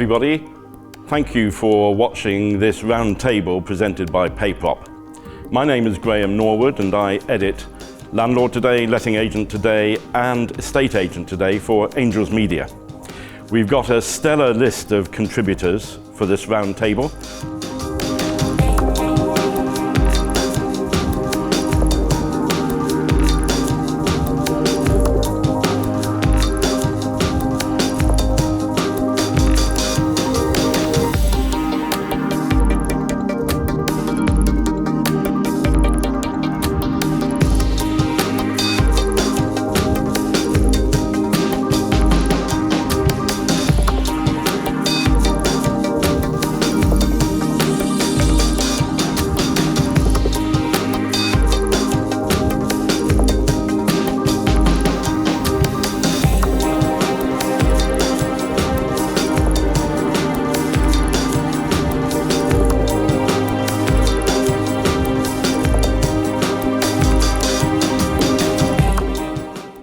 everybody. Thank you for watching this roundtable presented by PayProp. My name is Graham Norwood and I edit Landlord Today, Letting Agent Today and Estate Agent Today for Angels Media. We've got a stellar list of contributors for this roundtable.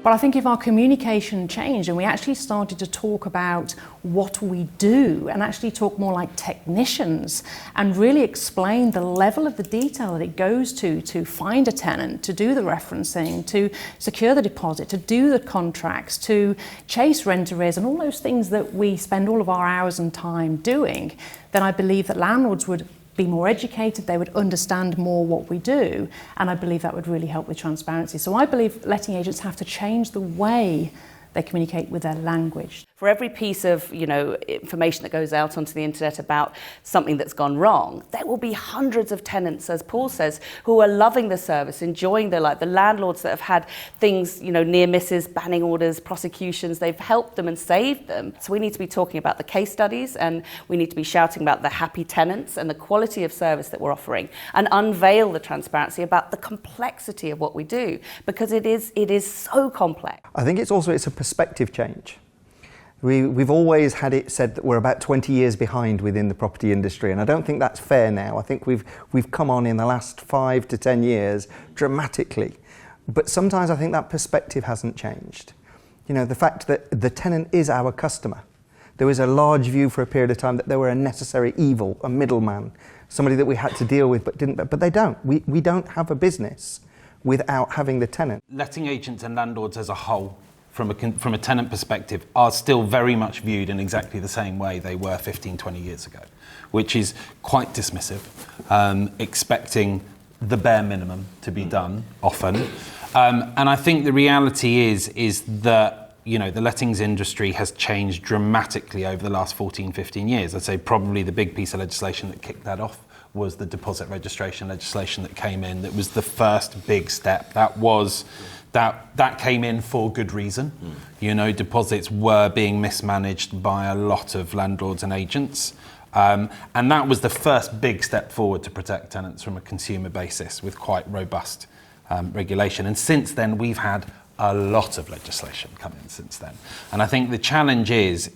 But I think if our communication changed and we actually started to talk about what we do and actually talk more like technicians and really explain the level of the detail that it goes to find a tenant, to do the referencing, to secure the deposit, to do the contracts, to chase rent arrears and all those things that we spend all of our hours and time doing, then I believe that landlords would be more educated, they would understand more what we do, and I believe that would really help with transparency. So I believe letting agents have to change the way they communicate with their language. For every piece of information that goes out onto the internet about something that's gone wrong, there will be hundreds of tenants, as Paul says, who are loving the service, enjoying their life. The landlords that have had things, near misses, banning orders, prosecutions, they've helped them and saved them. So we need to be talking about the case studies and we need to be shouting about the happy tenants and the quality of service that we're offering and unveil the transparency about the complexity of what we do, because it is so complex. I think it's a perspective change. We've always had it said that we're about 20 years behind within the property industry, and I don't think that's fair now. I think we've come on in the last 5 to 10 years dramatically, but sometimes I think that perspective hasn't changed. The fact that the tenant is our customer. There was a large view for a period of time that they were a necessary evil, a middleman, somebody that we had to deal with but they don't. We don't have a business without having the tenant. Letting agents and landlords as a whole, from a tenant perspective, are still very much viewed in exactly the same way they were 15, 20 years ago, which is quite dismissive, expecting the bare minimum to be done often. And I think the reality is that the lettings industry has changed dramatically over the last 14, 15 years. I'd say probably the big piece of legislation that kicked that off was the deposit registration legislation that came in. That was the first big step. That came in for good reason. Deposits were being mismanaged by a lot of landlords and agents. And that was the first big step forward to protect tenants from a consumer basis with quite robust regulation. And since then, we've had a lot of legislation come in since then. And I think the challenge is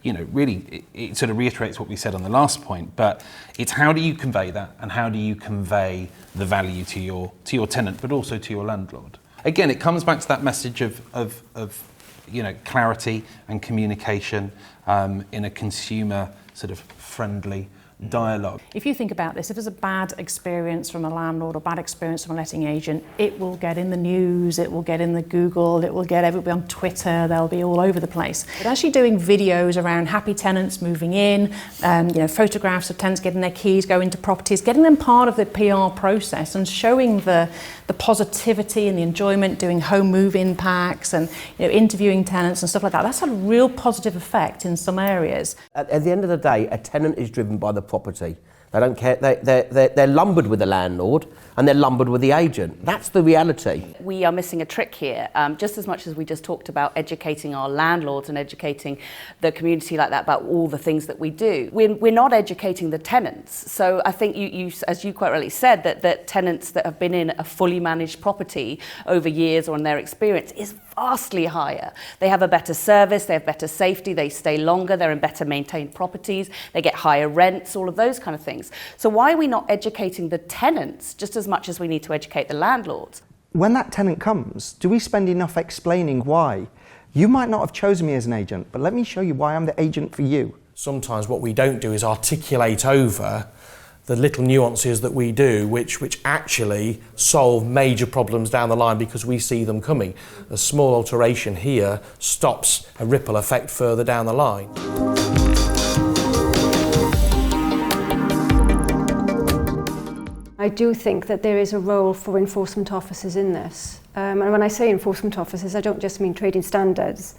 really, it sort of reiterates what we said on the last point, but it's how do you convey that and how do you convey the value to your tenant, but also to your landlord? Again, it comes back to that message of clarity and communication in a consumer sort of friendly dialogue. If you think about this, if there's a bad experience from a landlord or bad experience from a letting agent, it will get in the news, it will get in the Google, it will get everybody on Twitter, they'll be all over the place. But actually doing videos around happy tenants moving in, photographs of tenants getting their keys, going to properties, getting them part of the PR process and showing the positivity and the enjoyment, doing home move-in packs and interviewing tenants and stuff like that. That's had a real positive effect in some areas. At the end of the day, a tenant is driven by the property. They don't care. They're lumbered with the landlord and they're lumbered with the agent. That's the reality. We are missing a trick here, just as much as we just talked about educating our landlords and educating the community like that about all the things that we do. We're not educating the tenants. So I think you as you quite rightly said, that tenants that have been in a fully managed property over years or in their experience is vastly higher. They have a better service, they have better safety, they stay longer, they're in better maintained properties, they get higher rents, all of those kind of things. So why are we not educating the tenants just as much as we need to educate the landlords? When that tenant comes, do we spend enough explaining why? You might not have chosen me as an agent, but let me show you why I'm the agent for you. Sometimes what we don't do is articulate over the little nuances that we do, which actually solve major problems down the line because we see them coming. A small alteration here stops a ripple effect further down the line. I do think that there is a role for enforcement officers in this. And when I say enforcement officers, I don't just mean trading standards.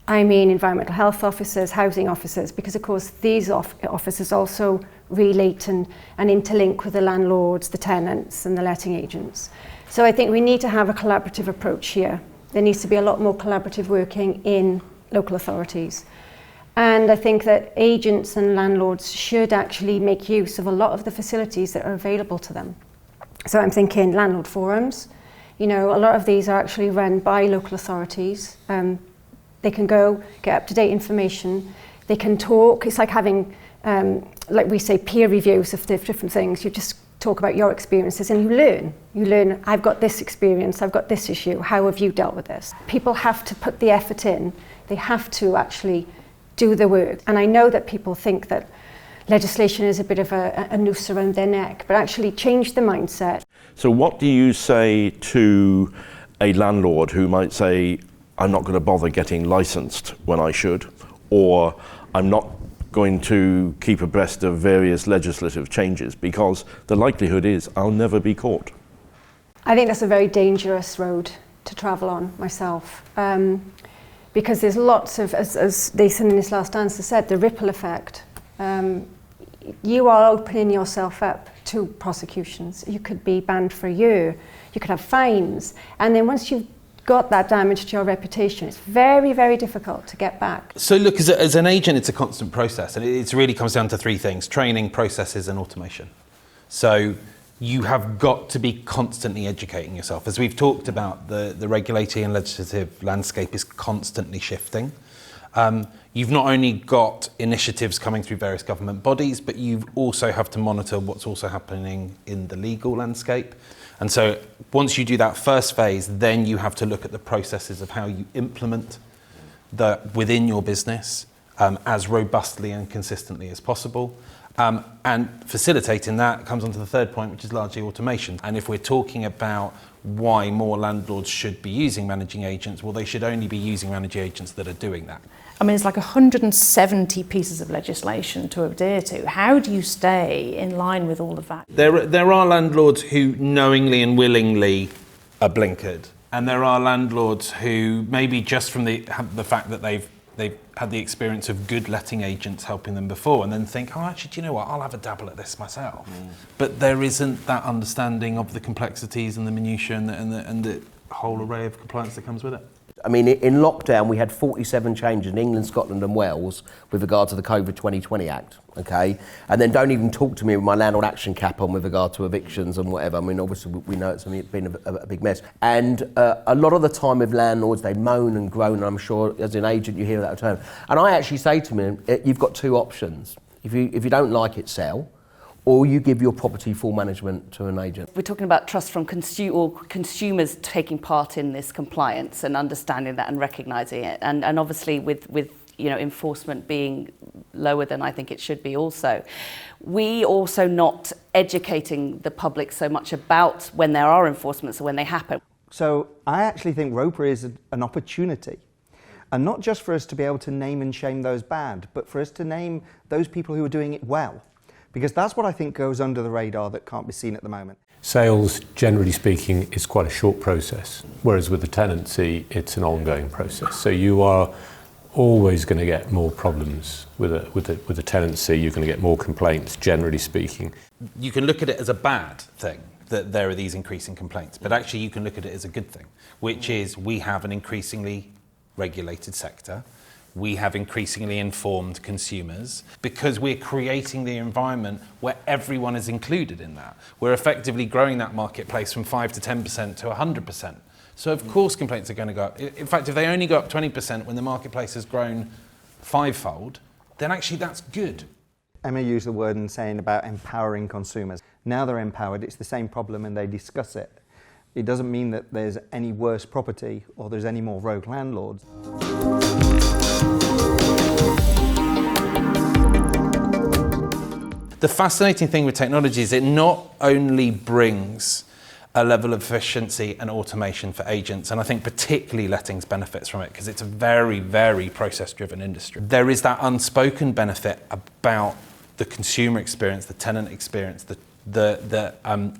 I mean environmental health officers, housing officers, because of course these officers also relate and interlink with the landlords, the tenants and the letting agents. So I think we need to have a collaborative approach here. There needs to be a lot more collaborative working in local authorities. And I think that agents and landlords should actually make use of a lot of the facilities that are available to them. So I'm thinking landlord forums. You know, a lot of these are actually run by local authorities. They can go, get up-to-date information, they can talk. It's like having, like we say, peer reviews of different things. You just talk about your experiences and you learn. You learn, I've got this experience, I've got this issue, how have you dealt with this? People have to put the effort in. They have to actually do the work. And I know that people think that legislation is a bit of a noose around their neck, but actually change the mindset. So what do you say to a landlord who might say, I'm not going to bother getting licensed when I should, or I'm not going to keep abreast of various legislative changes because the likelihood is I'll never be caught? I think that's a very dangerous road to travel on myself, because there's lots of, as Nathan in his last answer said, the ripple effect. You are opening yourself up to prosecutions. You could be banned for a year, you could have fines, and then once you've got that damage to your reputation, it's very, very difficult to get back. So look, as an agent, it's a constant process, and it really comes down to three things: training, processes, and automation. So you have got to be constantly educating yourself. As we've talked about, the regulatory and legislative landscape is constantly shifting. You've not only got initiatives coming through various government bodies, but you also have to monitor what's also happening in the legal landscape. And so once you do that first phase, then you have to look at the processes of how you implement that within your business as robustly and consistently as possible. And facilitating that comes on to the third point, which is largely automation. And if we're talking about why more landlords should be using managing agents, well, they should only be using managing agents that are doing that. I mean, it's like 170 pieces of legislation to adhere to. How do you stay in line with all of that? There are landlords who knowingly and willingly are blinkered. And there are landlords who maybe just from the fact that they've had the experience of good letting agents helping them before and then think, oh, actually, do you know what, I'll have a dabble at this myself. But there isn't that understanding of the complexities and the minutiae and the whole array of compliance that comes with it. I mean, in lockdown, we had 47 changes in England, Scotland and Wales with regard to the COVID 2020 Act, okay? And then don't even talk to me with my landlord action cap on with regard to evictions and whatever. I mean, obviously, we know it's been a big mess. And a lot of the time with landlords, they moan and groan, and I'm sure as an agent you hear that term. And I actually say to them, you've got two options. If you don't like it, sell. Or you give your property full management to an agent. We're talking about trust from consumers taking part in this compliance and understanding that and recognising it. And obviously with enforcement being lower than I think it should be also. We also not educating the public so much about when there are enforcements or when they happen. So I actually think ROPA is an opportunity. And not just for us to be able to name and shame those bad, but for us to name those people who are doing it well. Because that's what I think goes under the radar that can't be seen at the moment. Sales, generally speaking, is quite a short process, whereas with the tenancy, it's an ongoing process. So you are always going to get more problems with a tenancy. You're going to get more complaints, generally speaking. You can look at it as a bad thing, that there are these increasing complaints, but actually you can look at it as a good thing, which is we have an increasingly regulated sector. We have increasingly informed consumers because we're creating the environment where everyone is included in that. We're effectively growing that marketplace from 5 to 10% to 100%. So of course complaints are going to go up. In fact, if they only go up 20% when the marketplace has grown fivefold, then actually that's good. Emma used the word in saying about empowering consumers. Now they're empowered, it's the same problem and they discuss it. It doesn't mean that there's any worse property or there's any more rogue landlords. The fascinating thing with technology is it not only brings a level of efficiency and automation for agents, and I think particularly lettings benefits from it because it's a very, very process-driven industry. There is that unspoken benefit about the consumer experience, the tenant experience, the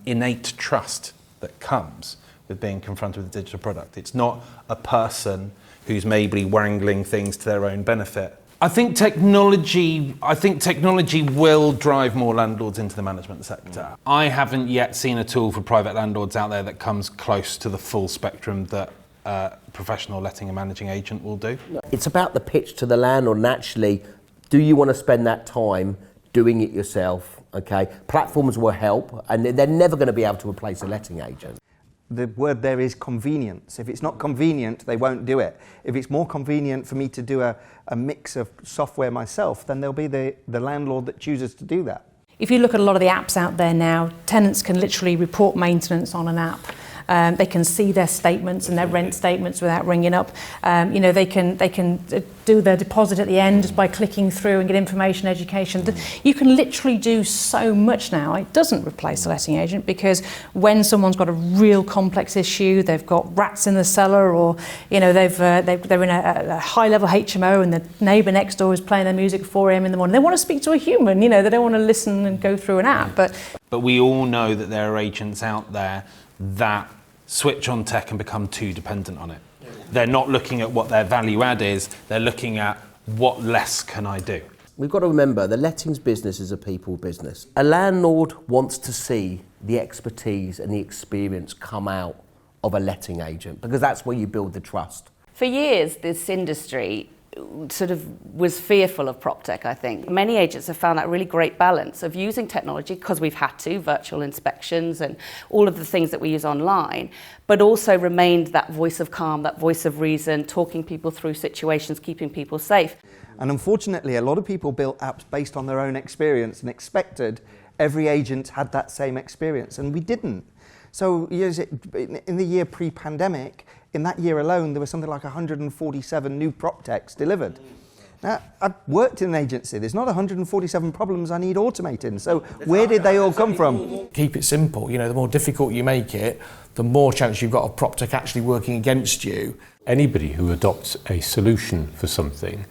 innate trust that comes with being confronted with a digital product. It's not a person who's maybe wrangling things to their own benefit. I think technology will drive more landlords into the management sector. I haven't yet seen a tool for private landlords out there that comes close to the full spectrum that a professional letting and managing agent will do. It's about the pitch to the landlord, and actually, do you want to spend that time doing it yourself? Okay, platforms will help, and they're never going to be able to replace a letting agent. The word there is convenience. If it's not convenient, they won't do it. If it's more convenient for me to do a mix of software myself, then there'll be the landlord that chooses to do that. If you look at a lot of the apps out there now, tenants can literally report maintenance on an app. They can see their statements and their rent statements without ringing up. They can do their deposit at the end just by clicking through and get information, education. You can literally do so much now. It doesn't replace a letting agent because when someone's got a real complex issue, they've got rats in the cellar, or they're in a high-level HMO and the neighbour next door is playing their music at 4 a.m. in the morning. They want to speak to a human. They don't want to listen and go through an app. But we all know that there are agents out there that switch on tech and become too dependent on it. They're not looking at what their value add is, they're looking at what less can I do. We've got to remember the lettings business is a people business. A landlord wants to see the expertise and the experience come out of a letting agent because that's where you build the trust. For years, this industry sort of was fearful of PropTech, I think. Many agents have found that really great balance of using technology because we've had to, virtual inspections and all of the things that we use online, but also remained that voice of calm, that voice of reason, talking people through situations, keeping people safe. And unfortunately, a lot of people built apps based on their own experience and expected every agent had that same experience, and we didn't. So in the year pre-pandemic, in that year alone, there was something like 147 new PropTechs delivered. Now, I've worked in an agency. There's not 147 problems I need automating. So where did they all come from? Keep it simple. The more difficult you make it, the more chance you've got of PropTech actually working against you. Anybody who adopts a solution for something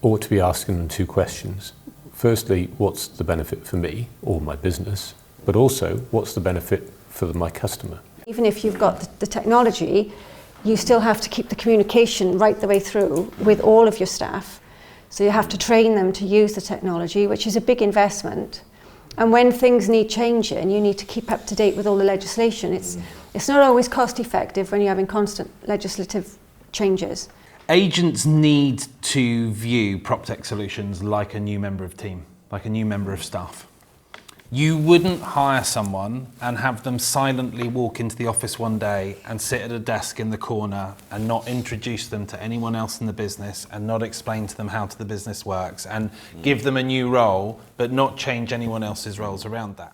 ought to be asking them two questions. Firstly, what's the benefit for me or my business? But also, what's the benefit for my customer? Even if you've got the technology, you still have to keep the communication right the way through with all of your staff. So you have to train them to use the technology, which is a big investment. And when things need changing, you need to keep up to date with all the legislation. It's not always cost effective when you're having constant legislative changes. Agents need to view PropTech solutions like a new member of team, like a new member of staff. You wouldn't hire someone and have them silently walk into the office one day and sit at a desk in the corner and not introduce them to anyone else in the business and not explain to them how the business works and give them a new role but not change anyone else's roles around that.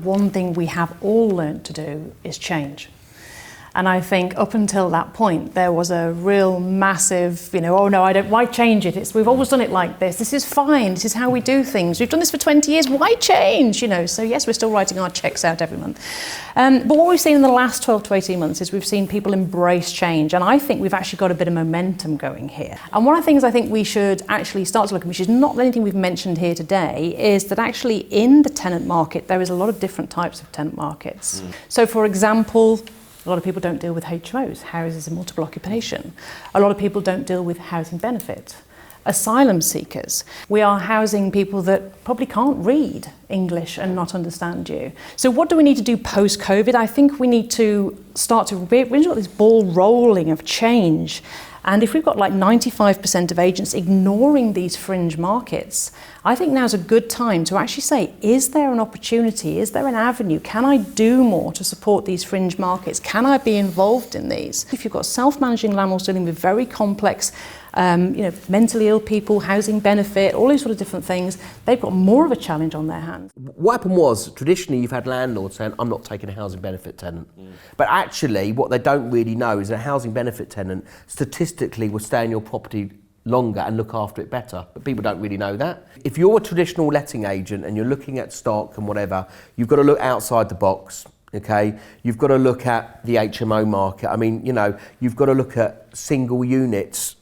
one thing we have all learnt to do is change. And I think up until that point, there was a real massive, oh no, why change it? We've always done it like this. This is fine. This is how we do things. We've done this for 20 years. Why change? So yes, we're still writing our checks out every month. But what we've seen in the last 12 to 18 months is we've seen people embrace change. And I think we've actually got a bit of momentum going here. And one of the things I think we should actually start to look at, which is not anything we've mentioned here today, is that actually in the tenant market, there is a lot of different types of tenant markets. So for example, a lot of people don't deal with HMOs, houses of multiple occupation. A lot of people don't deal with housing benefit. Asylum seekers. We are housing people that probably can't read English and not understand you. So what do we need to do post-COVID? I think we need to start to really got this ball rolling of change. And if we've got like 95% of agents ignoring these fringe markets, I think now's a good time to actually say, is there an opportunity? Is there an avenue? Can I do more to support these fringe markets? Can I be involved in these? If you've got self-managing landlords dealing with very complex mentally ill people, housing benefit, all these sort of different things. They've got more of a challenge on their hands. What happened was, traditionally you've had landlords saying, I'm not taking a housing benefit tenant. But actually, what they don't really know is a housing benefit tenant statistically will stay in your property longer and look after it better. But people don't really know that. If you're a traditional letting agent and you're looking at stock and whatever, you've got to look outside the box. Okay, you've got to look at the HMO market. I mean, you've got to look at single units,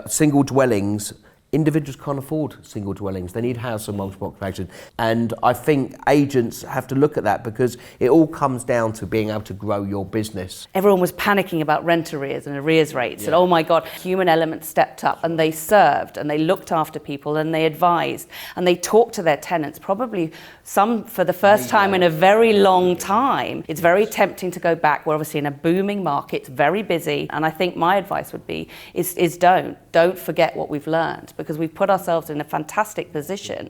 single dwellings. Individuals can't afford single dwellings. They need house and multiple occupation. And I think agents have to look at that because it all comes down to being able to grow your business. Everyone was panicking about rent arrears and arrears rates. And oh my God, human element stepped up and they served and they looked after people and they advised and they talked to their tenants, probably some for the first time in a very long time. It's very tempting to go back. We're obviously in a booming market, it's very busy. And I think my advice would be is don't forget what we've learned, because we've put ourselves in a fantastic position.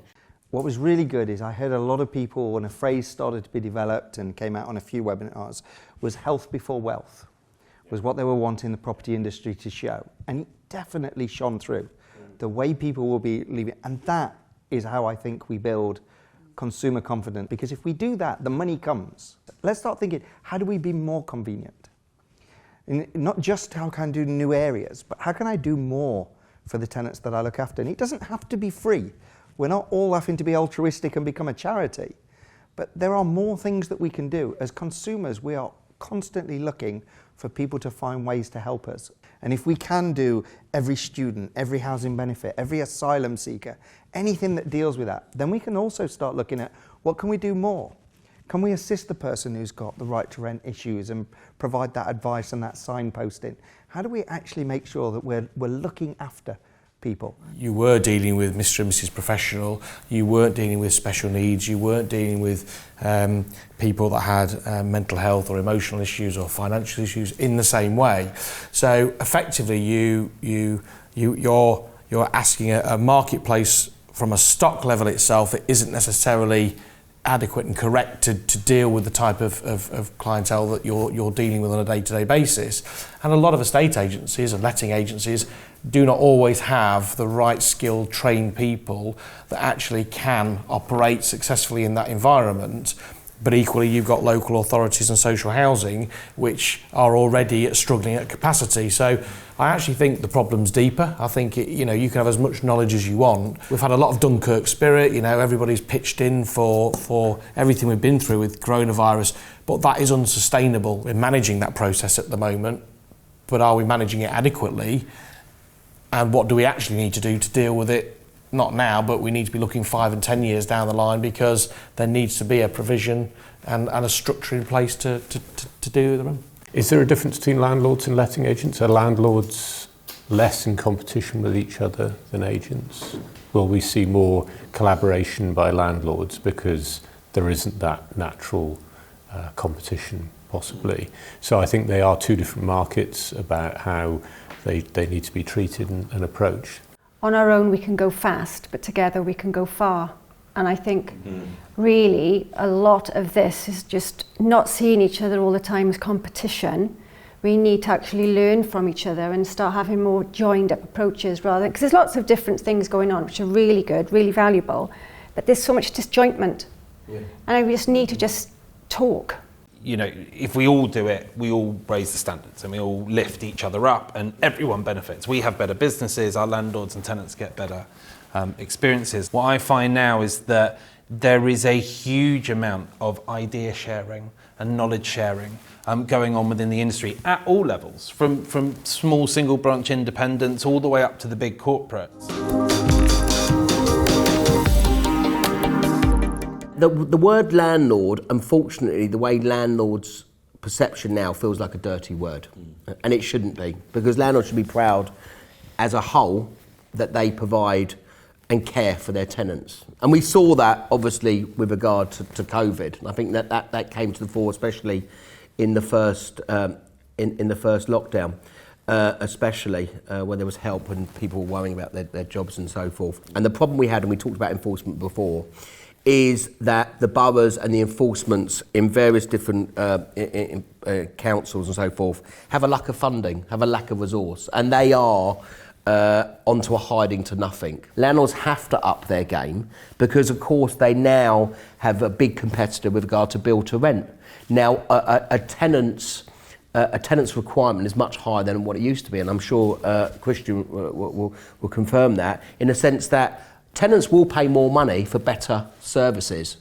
What was really good is I heard a lot of people, when a phrase started to be developed and came out on a few webinars, was health before wealth, was what they were wanting the property industry to show. And it definitely shone through. The way people will be leaving, and that is how I think we build consumer confidence, because if we do that, the money comes. Let's start thinking, how do we be more convenient? And not just how can I do new areas, but how can I do more for the tenants that I look after? And it doesn't have to be free. We're not all having to be altruistic and become a charity. But there are more things that we can do. As consumers, we are constantly looking for people to find ways to help us. And if we can do every student, every housing benefit, every asylum seeker, anything that deals with that, then we can also start looking at what can we do more? Can we assist the person who's got the right to rent issues and provide that advice and that signposting? How do we actually make sure that we're looking after people? You were dealing with Mr. and Mrs. Professional, you weren't dealing with special needs, you weren't dealing with people that had mental health or emotional issues or financial issues in the same way. So effectively you're asking a marketplace from a stock level itself that isn't necessarily adequate and correct to deal with the type of clientele that you're dealing with on a day-to-day basis. And a lot of estate agencies and letting agencies do not always have the right skilled, trained people that actually can operate successfully in that environment. But equally, you've got local authorities and social housing which are already struggling at capacity. So I actually think the problem's deeper. I think you can have as much knowledge as you want. We've had a lot of Dunkirk spirit. Everybody's pitched in for everything we've been through with coronavirus, but that is unsustainable. We're managing that process at the moment, but are we managing it adequately? And what do we actually need to do to deal with it? Not now, but we need to be looking 5 and 10 years down the line, because there needs to be a provision and a structure in place to do them. Is there a difference between landlords and letting agents? Are landlords less in competition with each other than agents? Will we see more collaboration by landlords because there isn't that natural competition, possibly? So I think they are two different markets about how they need to be treated and approached. On our own we can go fast, but together we can go far. And I think really a lot of this is just not seeing each other all the time as competition. We need to actually learn from each other and start having more joined up approaches rather than, because there's lots of different things going on which are really good, really valuable, but there's so much disjointment. Yeah. And we just need to just talk. If we all do it, we all raise the standards and we all lift each other up and everyone benefits. We have better businesses, our landlords and tenants get better experiences. What I find now is that there is a huge amount of idea sharing and knowledge sharing going on within the industry at all levels, from small single branch independents all the way up to the big corporates. The word landlord, unfortunately, the way landlord's perception now feels like a dirty word. And it shouldn't be, because landlords should be proud as a whole that they provide and care for their tenants. And we saw that, obviously, with regard to COVID. I think that came to the fore, especially in the first lockdown, especially where there was help and people were worrying about their jobs and so forth. And the problem we had, and we talked about enforcement before, is that the boroughs and the enforcements in various different councils and so forth have a lack of funding, have a lack of resource, and they are onto a hiding to nothing. Landlords have to up their game because, of course, they now have a big competitor with regard to build to rent. Now, a tenant's requirement is much higher than what it used to be, and I'm sure Christian will confirm that, in the sense that tenants will pay more money for better services.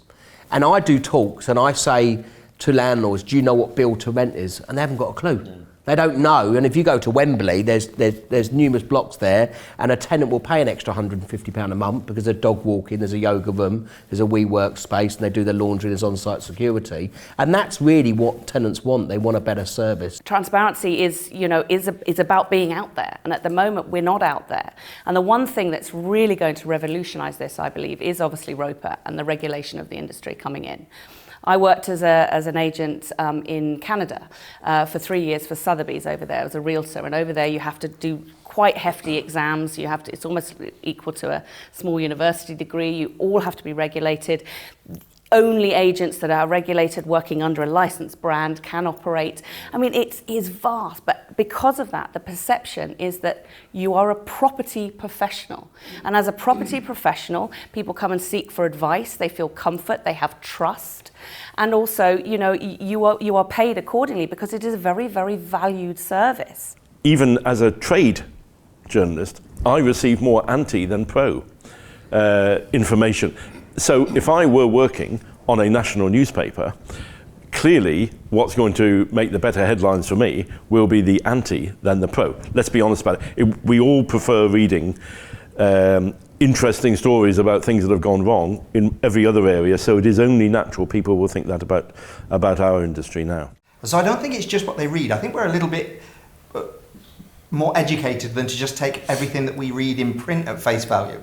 And I do talks and I say to landlords, do you know what build to rent is? And they haven't got a clue. They don't know, and if you go to Wembley, there's numerous blocks there, and a tenant will pay an extra £150 a month because there's dog walking, there's a yoga room, there's a wee workspace, and they do their laundry, there's on-site security, and that's really what tenants want. They want a better service. Transparency is about being out there, and at the moment we're not out there. And the one thing that's really going to revolutionise this, I believe, is obviously ROPA and the regulation of the industry coming in. I worked as an agent in Canada for 3 years for Sotheby's over there as a realtor, and over there you have to do quite hefty exams. It's almost equal to a small university degree. You all have to be regulated. Only agents that are regulated working under a licensed brand can operate. I mean, it is vast, but because of that, the perception is that you are a property professional. And as a property professional, people come and seek for advice, they feel comfort, they have trust. And also, you are paid accordingly because it is a very, very valued service. Even as a trade journalist, I receive more anti than pro information. So if I were working on a national newspaper, clearly what's going to make the better headlines for me will be the anti than the pro. Let's be honest about it. We all prefer reading interesting stories about things that have gone wrong in every other area, so it is only natural people will think that about our industry now. So I don't think it's just what they read. I think we're a little bit more educated than to just take everything that we read in print at face value.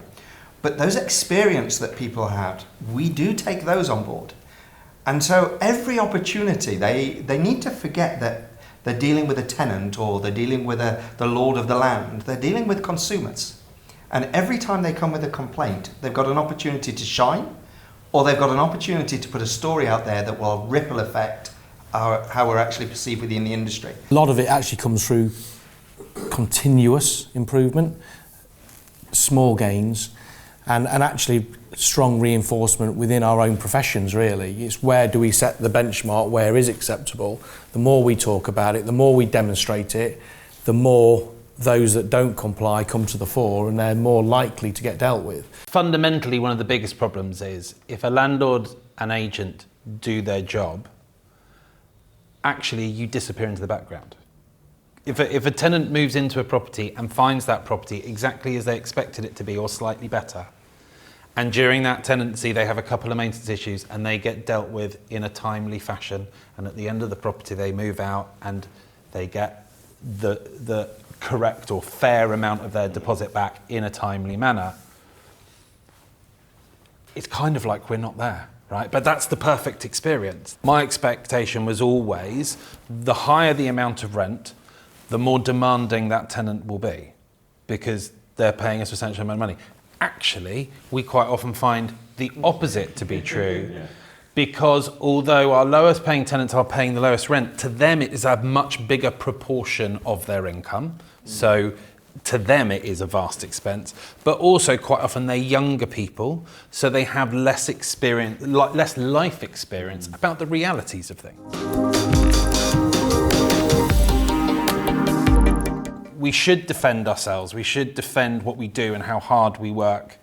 But those experience that people had, we do take those on board. And so every opportunity, they need to forget that they're dealing with a tenant or they're dealing with the lord of the land. They're dealing with consumers. And every time they come with a complaint, they've got an opportunity to shine, or they've got an opportunity to put a story out there that will ripple affect how we're actually perceived within the industry. A lot of it actually comes through continuous improvement, small gains, and actually strong reinforcement within our own professions, really. It's where do we set the benchmark, where is acceptable. The more we talk about it, the more we demonstrate it, the more those that don't comply come to the fore, and they're more likely to get dealt with. Fundamentally, one of the biggest problems is if a landlord and agent do their job, actually you disappear into the background. If a tenant moves into a property and finds that property exactly as they expected it to be or slightly better, and during that tenancy they have a couple of maintenance issues and they get dealt with in a timely fashion, and at the end of the property they move out and they get the correct or fair amount of their deposit back in a timely manner, it's kind of like we're not there, right? But that's the perfect experience. My expectation was always the higher the amount of rent, the more demanding that tenant will be because they're paying a substantial amount of money. Actually, we quite often find the opposite to be true because although our lowest paying tenants are paying the lowest rent, to them it is a much bigger proportion of their income. So to them it is a vast expense, but also quite often they're younger people, so they have less experience, less life experience about the realities of things. We should defend ourselves, we should defend what we do and how hard we work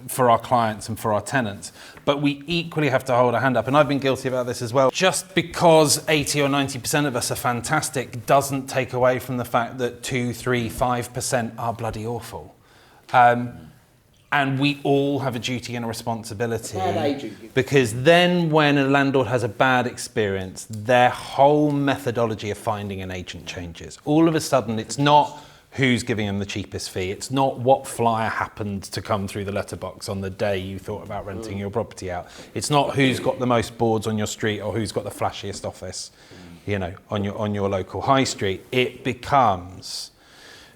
for our clients and for our tenants, but we equally have to hold our hand up, and I've been guilty about this as well. Just because 80 or 90% of us are fantastic doesn't take away from the fact that 2, 3, 5% are bloody awful. And we all have a duty and a responsibility, because then when a landlord has a bad experience, their whole methodology of finding an agent changes. All of a sudden, it's not who's giving them the cheapest fee, it's not what flyer happened to come through the letterbox on the day you thought about renting your property out. It's not who's got the most boards on your street or who's got the flashiest office, on your local high street. It becomes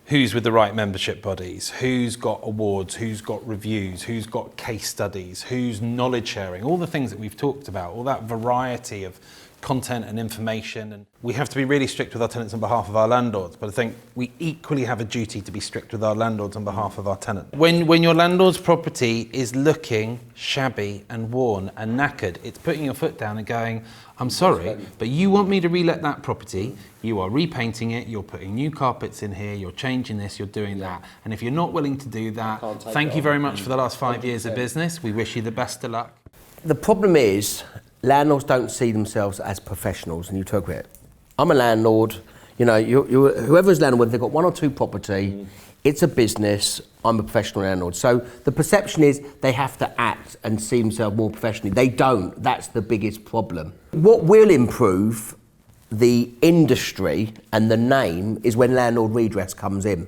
who's with the right membership bodies, who's got awards, who's got reviews, who's got case studies, who's knowledge sharing, all the things that we've talked about, all that variety of content and information, and we have to be really strict with our tenants on behalf of our landlords, but I think we equally have a duty to be strict with our landlords on behalf of our tenants. When your landlord's property is looking shabby and worn and knackered, it's putting your foot down and going, I'm sorry, but you want me to re-let that property, you are repainting it, you're putting new carpets in here, you're changing this, you're doing that, and if you're not willing to do that, thank you very much for the last 5 years of business, we wish you the best of luck. The problem is, landlords don't see themselves as professionals, and you talk about it. I'm a landlord, you know, whoever's landlord, they've got one or two property, it's a business, I'm a professional landlord. So the perception is they have to act and see themselves more professionally. They don't, that's the biggest problem. What will improve the industry and the name is when landlord redress comes in,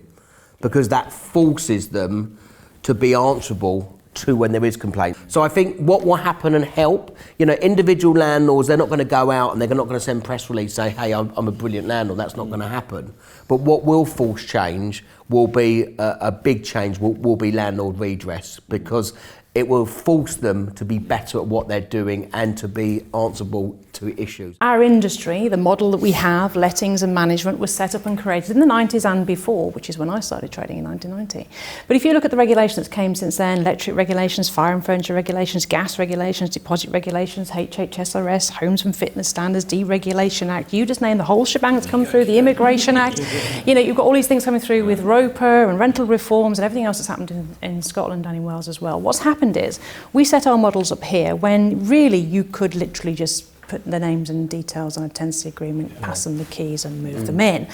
because that forces them to be answerable to when there is complaint. So I think what will happen and help, you know, individual landlords, they're not going to go out and they're not going to send press release say, hey, I'm a brilliant landlord. That's not going to happen. But what will force change will be a big change, will be landlord redress, because it will force them to be better at what they're doing and to be answerable to issues. Our industry, the model that we have, lettings and management, was set up and created in the 90s and before, which is when I started trading in 1990. But if you look at the regulations that came since then, electric regulations, fire and furniture regulations, gas regulations, deposit regulations, HHSRS, Homes and Fitness Standards, Deregulation Act, you just name the whole shebang that's come through, the Immigration Act, you know, you've got all these things coming through with ROPA and rental reforms and everything else that's happened in Scotland and in Wales as well. What's happened is we set our models up here when really you could literally just put the names and details on a tenancy agreement, pass them the keys and move them in.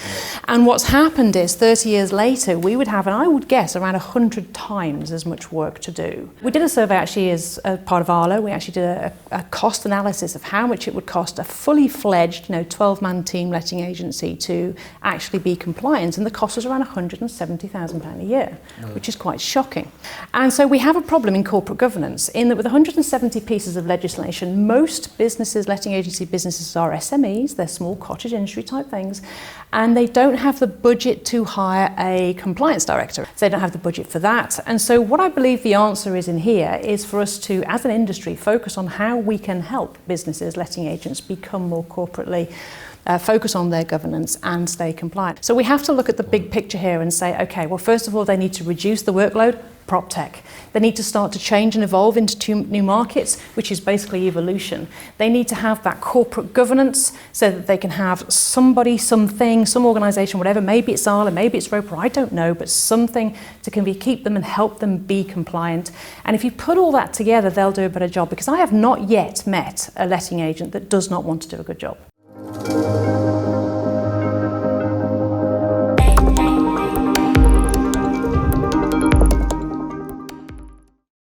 And what's happened is 30 years later, we would have, and I would guess, around 100 times as much work to do. We did a survey actually as a part of Arlo. We actually did a cost analysis of how much it would cost a fully fledged, 12-man team letting agency to actually be compliant. And the cost was around £170,000 a year, which is quite shocking. And so we have a problem in corporate governance in that with 170 pieces of legislation, most businesses, letting agency businesses are SMEs, they're small cottage industry type things, and they don't have the budget to hire a compliance director. So they don't have the budget for that. And so what I believe the answer is in here is for us to, as an industry, focus on how we can help businesses, letting agents, become more corporately focus on their governance and stay compliant. So we have to look at the big picture here and say, okay, well, first of all, they need to reduce the workload, prop tech. They need to start to change and evolve into two new markets, which is basically evolution. They need to have that corporate governance so that they can have somebody, something, some organisation, whatever, maybe it's Arla, maybe it's ROPA, I don't know, but something to keep them and help them be compliant. And if you put all that together, they'll do a better job, because I have not yet met a letting agent that does not want to do a good job.